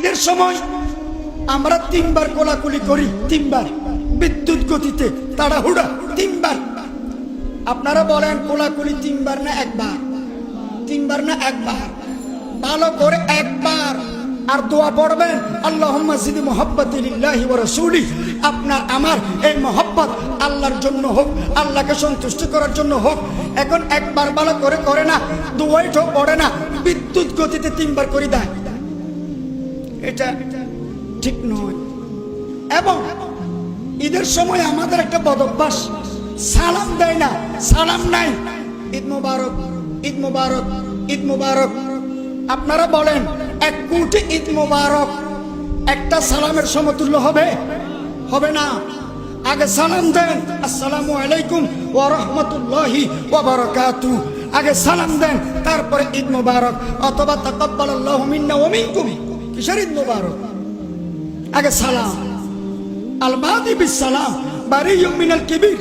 ঈদের সময় আমরা 3 বার কোলাকুলি করি, 3 বার বিদ্যুৎ গতিতে তাড়াহুড়া 3 বার। আপনারা বলেন কোলাকুলি 3 বার না 1 বার? 3 বার না 1 বার? ভালো করে 1 বার। আর দোয়া পড়বেন, আল্লাহুম্মা জিদি মুহাব্বাতি লিল্লাহি ওয়া রাসূলি। আপনার আমার এই মহব্বত আল্লাহর জন্য হোক, আল্লাহকে সন্তুষ্ট করার জন্য হোক। এখন 1 বার ভালো করে করে না, দোয়াইটাও পড়ে না, বিদ্যুৎ গতিতে 3 বার করে দেয়। এটা ঠিক নয়। এবং ঈদের সময় আমাদের একটা বদভ্যাস, সালাম দেয় না, সালাম নাই। ঈদ মুবারক, ঈদ মুবারক, ঈদ মুবারক। আপনারা বলেন 1 কোটি ঈদ মুবারক একটা সালামের সমতুল্য হবে? হবে না। আগে সালাম দেন, আসসালামু আলাইকুম ওয়া রাহমাতুল্লাহি ওয়া বারাকাতুহু। আগে সালাম দেন, তারপরে ঈদ মুবারক অথবা তাকাব্বালাল্লাহু মিন্না ওয়া মিনকুম। কিসের ঈদ মুবারক? আগে সালাম। আল বাদি বিস সালাম বারিয়ুম মিনাল কিবির।